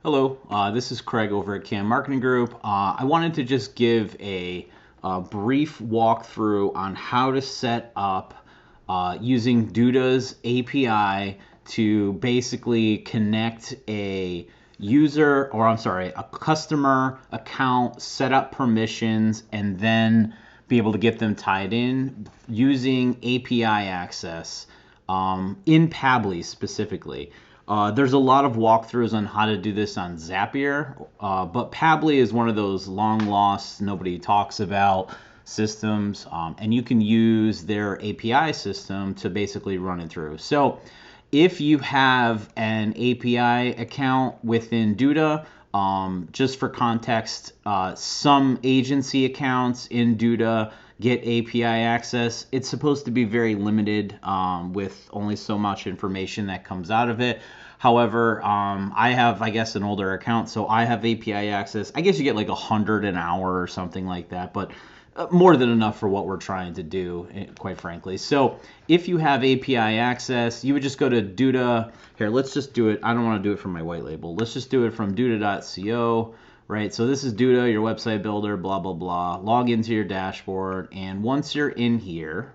Hello, this is Craig over at Cam Marketing Group. I wanted to just give a brief walkthrough on how to set up using DUDA's API to basically connect a a customer account, set up permissions, and then be able to get them tied in using API access in Pabbly specifically. There's a lot of walkthroughs on how to do this on Zapier, but Pabbly is one of those long lost, nobody talks about systems, and you can use their API system to basically run it through. So if you have an API account within DUDA, just for context, some agency accounts in DUDA get API access. It's supposed to be very limited with only so much information that comes out of it. However, I have, I guess, an older account, so I have API access. I guess you get like 100 an hour or something like that, but more than enough for what we're trying to do, quite frankly. So if you have API access, you would just go to DUDA. Here, let's just do it. I don't want to do it from my white label. Let's just do it from DUDA.co. Right, so this is DUDA, your website builder, blah, blah, blah. Log into your dashboard, and once you're in here,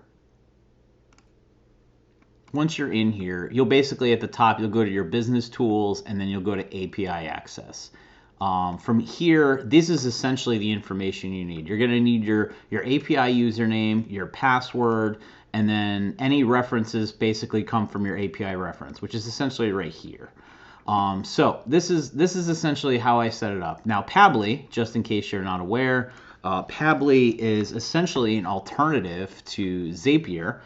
you'll basically at the top, you'll go to your business tools, and then you'll go to API access. From here, this is essentially the information you need. You're going to need your API username, your password, and then any references basically come from your API reference, which is essentially right here. So this is essentially how I set it up. Now Pabbly, just in case you're not aware, Pabbly is essentially an alternative to Zapier.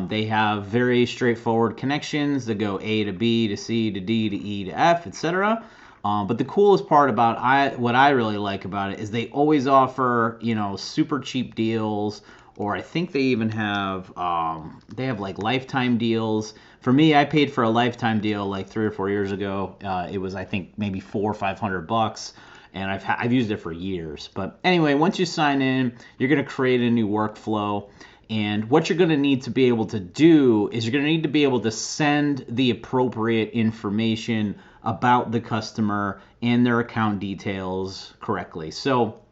They have very straightforward connections that go A to B to C to D to E to F, etc. But the coolest part about what I really like about it is they always offer, super cheap deals, or I think they even have like lifetime deals. For me, I paid for a lifetime deal like 3 or 4 years ago. It was, I think, maybe $400 or $500, and I've used it for years. But anyway, once you sign in, you're going to create a new workflow. And what you're going to need to be able to do is you're going to need to be able to send the appropriate information about the customer and their account details correctly. So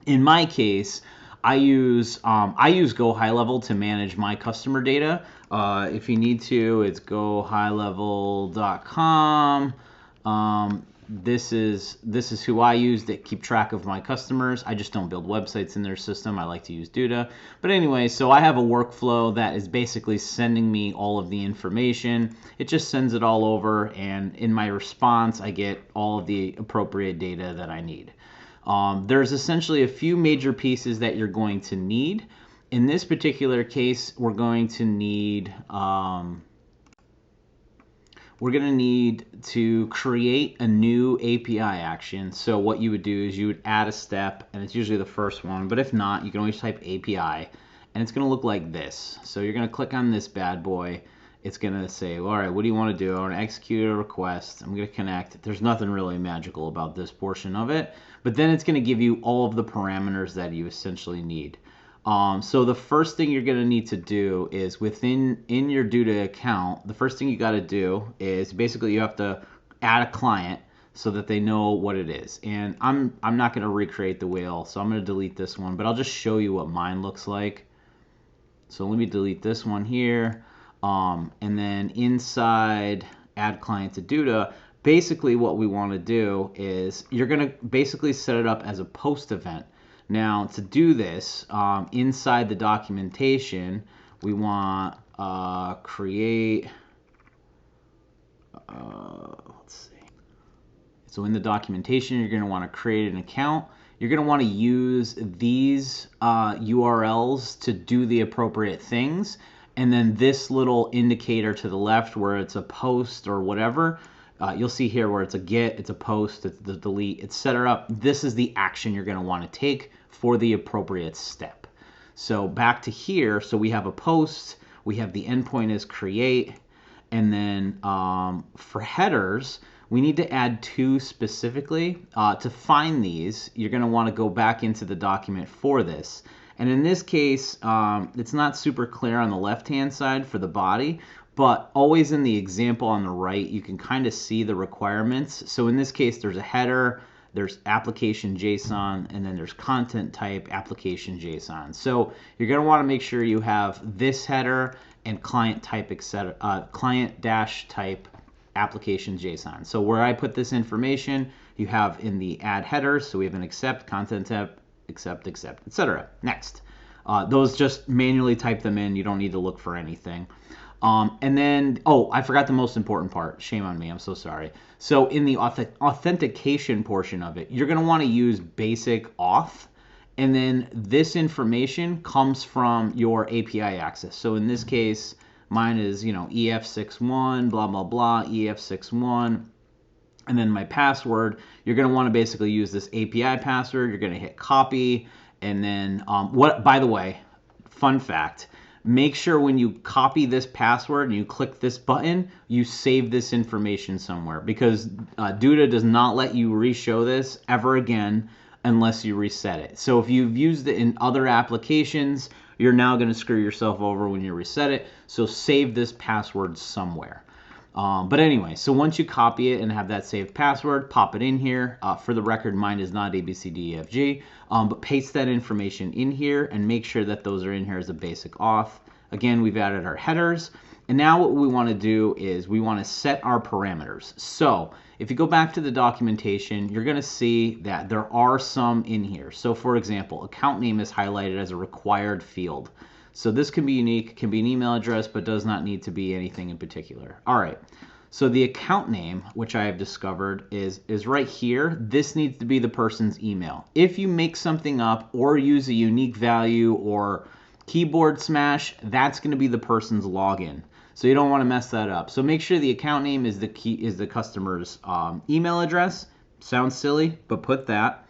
in my case, I use Go High Level to manage my customer data. If you need to, it's gohighlevel.com. This is who I use to keep track of my customers. I just don't build websites in their system. I like to use DUDA. But anyway, so I have a workflow that is basically sending me all of the information. It just sends it all over, and in my response, I get all of the appropriate data that I need. There's essentially a few major pieces that you're going to need. In this particular case, we're going to need to create a new API action. So what you would do is you would add a step, and it's usually the first one, but if not, you can always type API, and it's going to look like this. So you're going to click on this bad boy. It's going to say, all right, what do you want to do? I want to execute a request. I'm going to connect. There's nothing really magical about this portion of it, but then it's going to give you all of the parameters that you essentially need. So the first thing you're going to need to do is in your DUDA account, the first thing you got to do is basically you have to add a client so that they know what it is. And I'm not going to recreate the wheel, so I'm going to delete this one, but I'll just show you what mine looks like. So let me delete this one here. And then inside add client to DUDA, basically what we want to do is you're going to basically set it up as a post event. Now to do this, inside the documentation, we want create, let's see. So in the documentation, you're going to want to create an account. You're going to want to use these URLs to do the appropriate things. And then this little indicator to the left where it's a post or whatever, you'll see here where it's a get, it's a post, it's the delete, etc. This is the action you're going to want to take for the appropriate step. So back to here, so we have a post, we have the endpoint as create, and then for headers, we need to add 2 specifically. To find these, you're going to want to go back into the document for this. And in this case, it's not super clear on the left-hand side for the body, but always in the example on the right, you can kind of see the requirements. So in this case, there's a header, there's application JSON, and then there's content type application JSON. So you're going to want to make sure you have this header and client type, etc. Client dash type application JSON. So where I put this information, you have in the add headers. So we have an accept, content type, accept, etc. Next. Those just manually type them in. You don't need to look for anything. And then, oh, I forgot the most important part. Shame on me. I'm so sorry. So in the authentication portion of it, you're going to want to use basic auth. And then this information comes from your API access. So in this case, mine is, EF61, blah, blah, blah, EF61. And then my password, you're going to want to basically use this API password. You're going to hit copy. And then, by the way, fun fact, make sure when you copy this password and you click this button, you save this information somewhere, because DUDA does not let you re-show this ever again unless you reset it. So if you've used it in other applications, you're now going to screw yourself over when you reset it. So save this password somewhere. But anyway, so once you copy it and have that saved password, pop it in here. For the record, mine is not ABCDEFG, but paste that information in here and make sure that those are in here as a basic auth. Again, we've added our headers. And now what we want to do is we want to set our parameters. So if you go back to the documentation, you're going to see that there are some in here. So for example, account name is highlighted as a required field. So this can be unique, can be an email address, but does not need to be anything in particular. All right, so the account name, which I have discovered, is right here. This needs to be the person's email. If you make something up or use a unique value or keyboard smash, that's going to be the person's login. So you don't want to mess that up. So make sure the account name is the customer's email address. Sounds silly, but put that.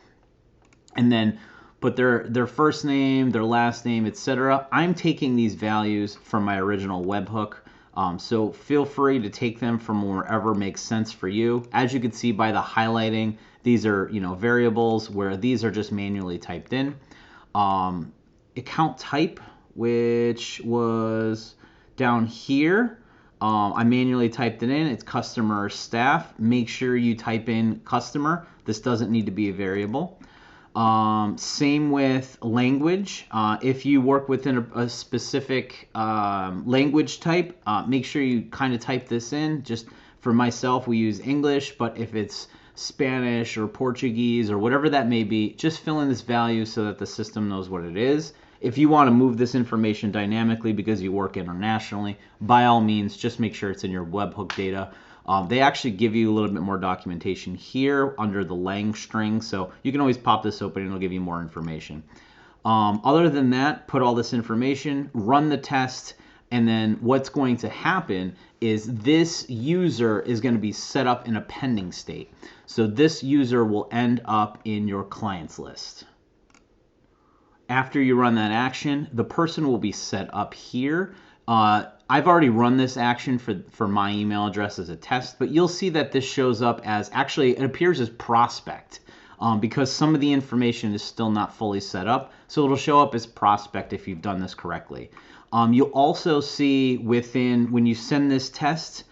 And then put their first name, their last name, etc. I'm taking these values from my original webhook, so feel free to take them from wherever makes sense for you. As you can see by the highlighting, these are variables, where these are just manually typed in. Account type, which was down here, I manually typed it in. It's customer or staff. Make sure you type in customer. This doesn't need to be a variable. Same with language. If you work within a specific language type, make sure you kind of type this in. Just for myself, we use English, but if it's Spanish or Portuguese or whatever that may be, just fill in this value so that the system knows what it is. If you want to move this information dynamically because you work internationally, by all means, just make sure it's in your webhook data. They actually give you a little bit more documentation here under the lang string, so you can always pop this open and it'll give you more information. Other than that, put all this information, run the test, and then what's going to happen is this user is going to be set up in a pending state. So this user will end up in your clients list. After you run that action, the person will be set up here. I've already run this action for my email address as a test, but you'll see that this shows up as, actually it appears as prospect because some of the information is still not fully set up. So it'll show up as prospect if you've done this correctly. You'll also see when you send this test,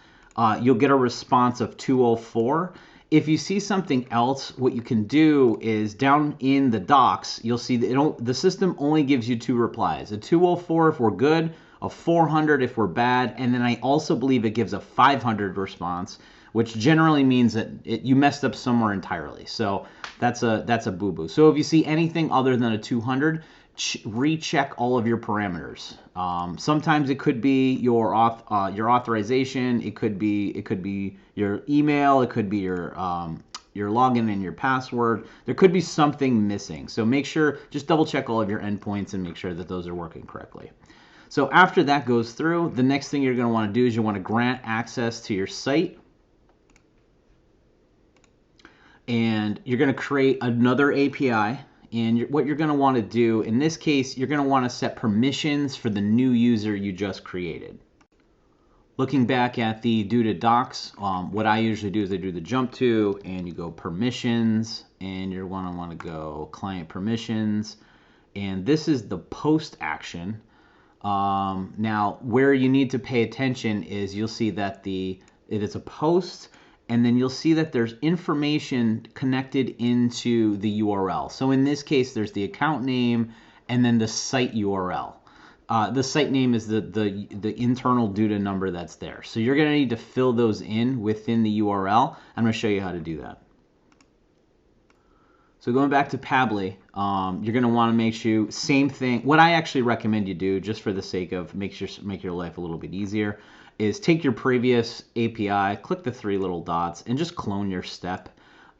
you'll get a response of 204. If you see something else, what you can do is down in the docs, you'll see that the system only gives you 2 replies. A 204 if we're good, a 400 if we're bad, and then I also believe it gives a 500 response, which generally means that you messed up somewhere entirely. So that's a boo-boo. So if you see anything other than a 200, recheck all of your parameters. Sometimes it could be your authorization, it could be your email, it could be your login and your password. There could be something missing. So make sure, just double check all of your endpoints and make sure that those are working correctly. So after that goes through, the next thing you're going to want to do is you want to grant access to your site. And you're going to create another API. And what you're going to want to do, in this case, you're going to want to set permissions for the new user you just created. Looking back at the DUDA docs, what I usually do is I do the jump to, and you go permissions, and you're going to want to go client permissions. And this is the post action. Now, where you need to pay attention is you'll see that it is a post, and then you'll see that there's information connected into the URL. So in this case, there's the account name and then the site URL. The site name is the internal DUDA number that's there. So you're going to need to fill those in within the URL. I'm going to show you how to do that. So going back to Pabbly, you're going to want to make sure, same thing. What I actually recommend you do, just for the sake of make your life a little bit easier, is take your previous API, click the three little dots, and just clone your step.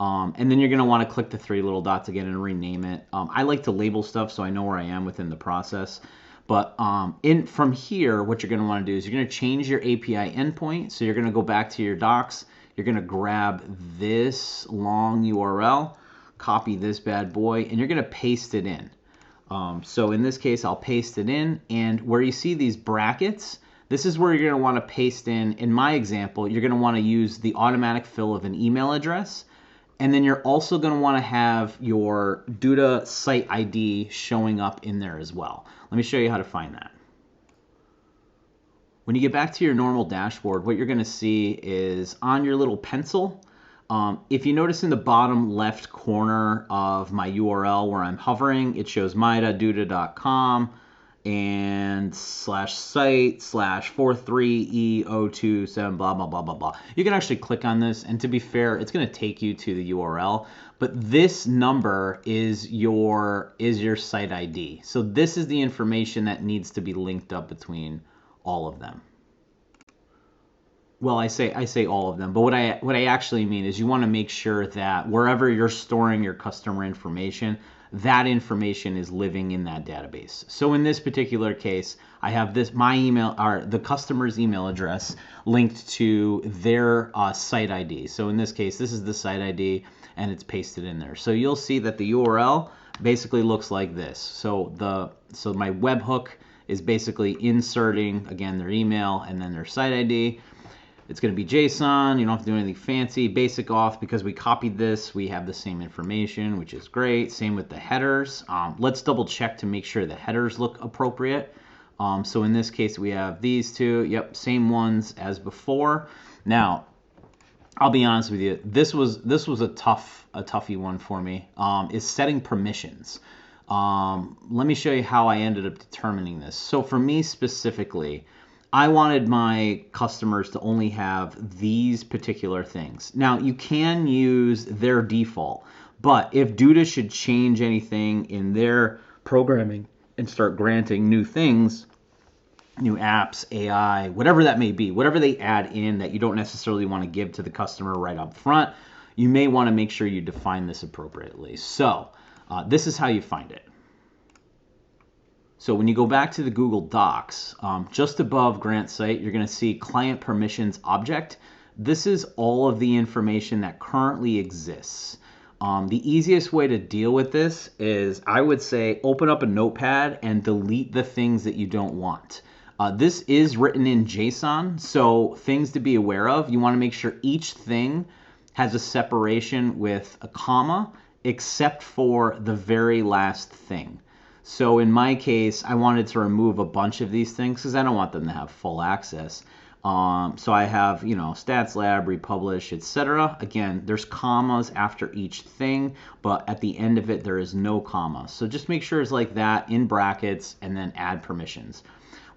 And then you're going to want to click the three little dots again and rename it. I like to label stuff so I know where I am within the process. But from here, what you're going to want to do is you're going to change your API endpoint. So you're going to go back to your docs. You're going to grab this long URL, copy this bad boy, and you're going to paste it in. So in this case, I'll paste it in. And where you see these brackets, this is where you're going to want to paste in my example, you're going to want to use the automatic fill of an email address. And then you're also going to want to have your DUDA site ID showing up in there as well. Let me show you how to find that. When you get back to your normal dashboard, what you're going to see is on your little pencil, if you notice in the bottom left corner of my URL where I'm hovering, it shows my.duda.com and /site/43E027 blah blah blah blah blah. You can actually click on this, and to be fair, it's going to take you to the URL, but this number is your site ID. So this is the information that needs to be linked up between all of them. Well, I say all of them, but what I actually mean is you want to make sure that wherever you're storing your customer information, that information is living in that database. So in this particular case, I have my email, or the customer's email address linked to their site ID. So in this case, this is the site ID, and it's pasted in there. So you'll see that the URL basically looks like this. So my webhook is basically inserting, again, their email and then their site ID. It's going to be JSON. You don't have to do anything fancy. Basic auth, because we copied this, we have the same information, which is great. Same with the headers. Let's double check to make sure the headers look appropriate. So in this case, we have these two. Yep, same ones as before. Now, I'll be honest with you. This was a toughie one for me. Is setting permissions. Let me show you how I ended up determining this. So for me specifically, I wanted my customers to only have these particular things. Now, you can use their default, but if DUDA should change anything in their programming and start granting new things, new apps, AI, whatever that may be, whatever they add in that you don't necessarily want to give to the customer right up front, you may want to make sure you define this appropriately. So this is how you find it. So when you go back to the Google Docs, just above Grant Site, you're going to see Client Permissions Object. This is all of the information that currently exists. The easiest way to deal with this is, I would say, open up a notepad and delete the things that you don't want. This is written in JSON, so things to be aware of. You want to make sure each thing has a separation with a comma, except for the very last thing. So in my case, I wanted to remove a bunch of these things because I don't want them to have full access. So I have, Stats Lab, Republish, etc. Again, there's commas after each thing, but at the end of it, there is no comma. So just make sure it's like that in brackets and then add permissions.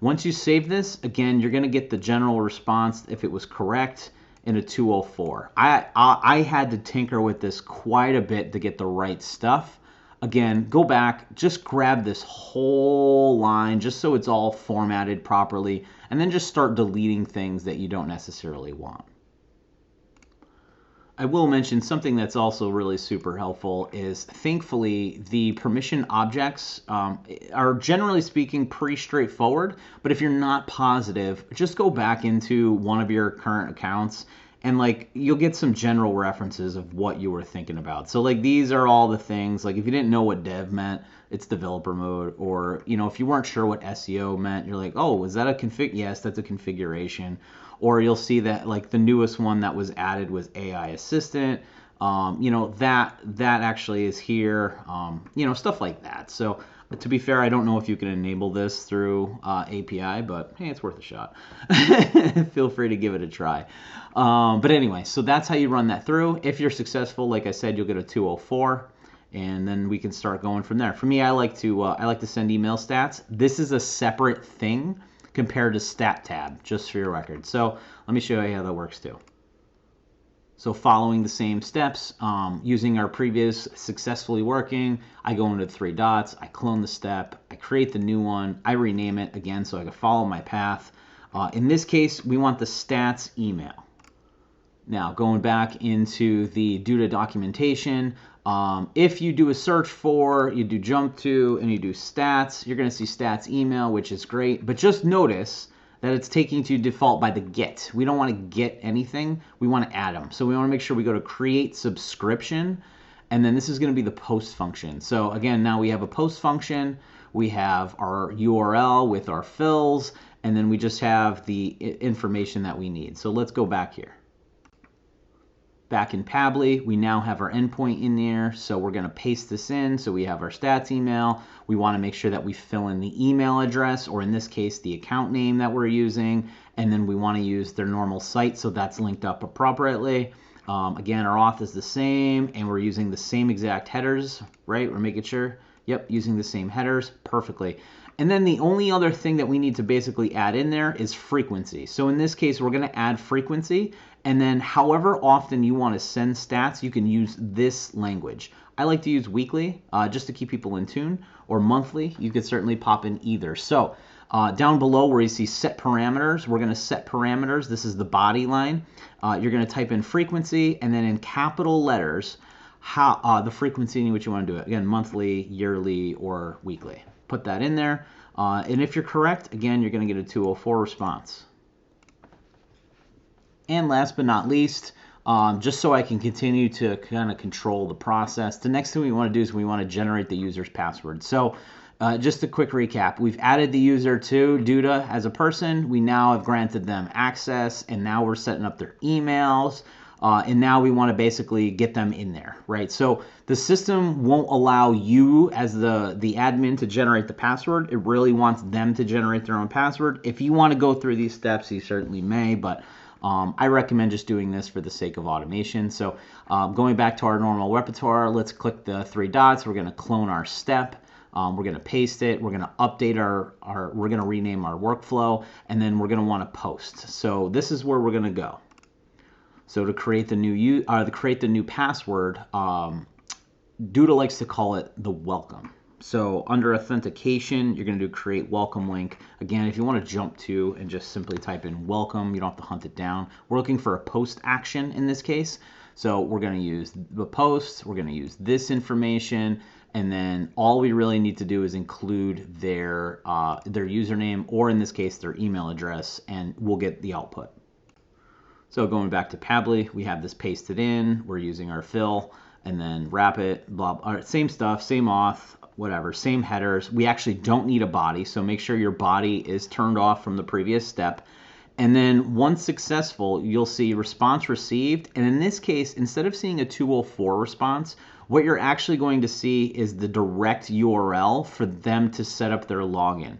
Once you save this, again, you're going to get the general response if it was correct in a 204. I had to tinker with this quite a bit to get the right stuff. Again, go back, just grab this whole line just so it's all formatted properly, and then just start deleting things that you don't necessarily want. I will mention something that's also really super helpful is, thankfully, the permission objects are generally speaking pretty straightforward, but if you're not positive, just go back into one of your current accounts and you'll get some general references of what you were thinking about. So these are all the things, if you didn't know what dev meant, it's developer mode, or if you weren't sure what SEO meant, you're like, oh, is that a config? Yes, that's a configuration. Or you'll see that the newest one that was added was AI assistant. That actually is here. Stuff like that. So To be fair, I don't know if you can enable this through API, but hey, it's worth a shot. Feel free to give it a try. But anyway, so that's how you run that through. If you're successful, like I said, you'll get a 204, and then we can start going from there. For me, I like to send email stats. This is a separate thing compared to stat tab, just for your record. So let me show you how that works too. So following the same steps, using our previous successfully working, I go into 3 dots, I clone the step, I create the new one, I rename it again so I can follow my path. In this case, we want the stats email. Now going back into the DUDA documentation, if you do a search for, you do jump to, and you do stats, you're going to see stats email, which is great. But just notice that it's taking to default by the get. We don't want to get anything. We want to add them. So we want to make sure we go to create subscription, and then this is going to be the post function. So again, now we have a post function. We have our URL with our fills, and then we just have the information that we need. So let's go back here. Back in Pabbly, we now have our endpoint in there, so we're going to paste this in. So we have our stats email. We want to make sure that we fill in the email address, or in this case, the account name that we're using, and then we want to use their normal site, so that's linked up appropriately. Again, our auth is the same, and we're using the same exact headers, right? We're making sure, yep, using the same headers perfectly. And then the only other thing that we need to basically add in there is frequency. So in this case, we're going to add frequency, and then however often you want to send stats, you can use this language. I like to use weekly just to keep people in tune, or monthly. You could certainly pop in either. So down below where you see set parameters, we're going to set parameters. This is the body line. You're going to type in frequency, and then in capital letters, the frequency in which you want to do it. Again, monthly, yearly, or weekly. Put that in there. And if you're correct, again, you're going to get a 204 response. And last but not least, just so I can continue to kind of control the process, the next thing we want to do is we want to generate the user's password. So just a quick recap. We've added the user to DUDA as a person. We now have granted them access, and now we're setting up their emails. And now we want to basically get them in there, right? So the system won't allow you as the admin to generate the password. It really wants them to generate their own password. If you want to go through these steps, you certainly may, but I recommend just doing this for the sake of automation. So going back to our normal repertoire, let's click the 3 dots. We're going to clone our step. We're going to paste it. We're going to update we're going to rename our workflow, and then we're going to want to post. So this is where we're going to go. So to create the new password, DUDA likes to call it the welcome. So under authentication, you're going to do create welcome link. Again, if you want to jump to and just simply type in welcome, you don't have to hunt it down. We're looking for a post action in this case. So we're going to use the post. We're going to use this information. And then all we really need to do is include their username, or in this case, their email address, and we'll get the output. So going back to Pabbly, we have this pasted in. We're using our fill, and then wrap it, blah, blah. Same stuff, same auth, whatever, same headers. We actually don't need a body, so make sure your body is turned off from the previous step. And then once successful, you'll see response received. And in this case, instead of seeing a 204 response, what you're actually going to see is the direct URL for them to set up their login.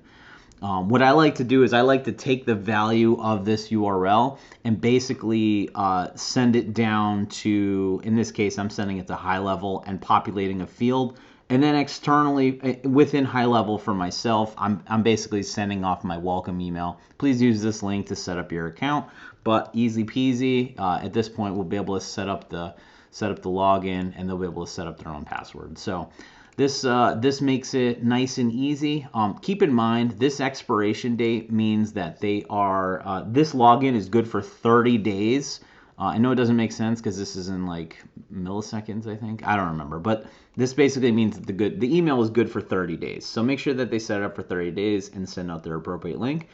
What I like to do is I like to take the value of this URL and basically send it down to, in this case, I'm sending it to high level and populating a field. And then externally, within high level for myself, I'm basically sending off my welcome email. Please use this link to set up your account. But easy peasy. At this point, we'll be able to set up the login, and they'll be able to set up their own password. So this makes it nice and easy. Keep in mind, this expiration date means that they are this login is good for 30 days. I know it doesn't make sense because this is in like milliseconds, I think. I don't remember, but this basically means that the email is good for 30 days. So make sure that they set it up for 30 days and send out their appropriate link.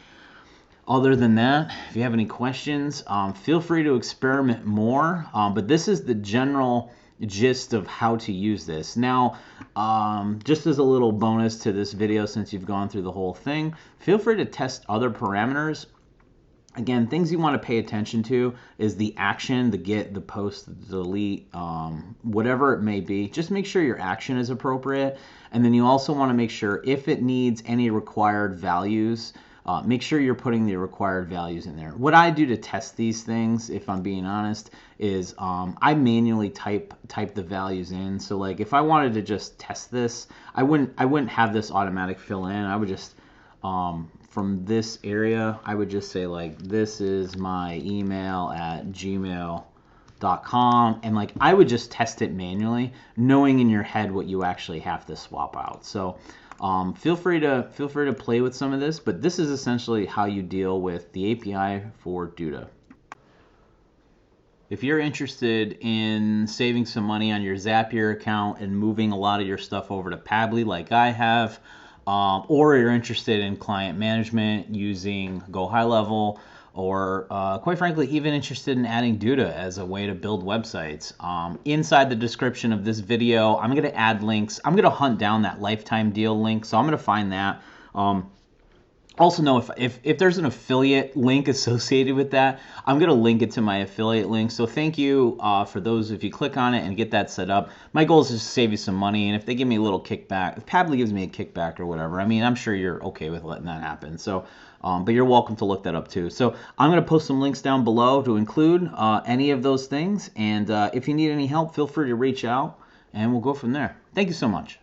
Other than that, if you have any questions, feel free to experiment more. But this is the general gist of how to use this. Now, just as a little bonus to this video, since you've gone through the whole thing, feel free to test other parameters. Again, things you want to pay attention to is the action, the get, the post, the delete, whatever it may be. Just make sure your action is appropriate. And then you also want to make sure if it needs any required values, make sure you're putting the required values in there. What I do to test these things, if I'm being honest, is I manually type the values in. So like if I wanted to just test this, I wouldn't have this automatic fill in. I would just from this area, I would just say like, this is my email at gmail.com, and like I would just test it manually, knowing in your head what you actually have to swap out. So feel free to play with some of this, but this is essentially how you deal with the API for DUDA. If you're interested in saving some money on your Zapier account and moving a lot of your stuff over to Pabbly like I have, or you're interested in client management using Go High Level, or quite frankly, even interested in adding DUDA as a way to build websites, inside the description of this video, I'm going to add links. I'm going to hunt down that lifetime deal link, so I'm going to find that. Also know if there's an affiliate link associated with that, I'm going to link it to my affiliate link. So thank you for those if you click on it and get that set up. My goal is just to save you some money, and if they give me a little kickback, if Pabbly gives me a kickback or whatever, I mean, I'm sure you're okay with letting that happen. So, but you're welcome to look that up too. So I'm going to post some links down below to include any of those things, and if you need any help, feel free to reach out, and we'll go from there. Thank you so much.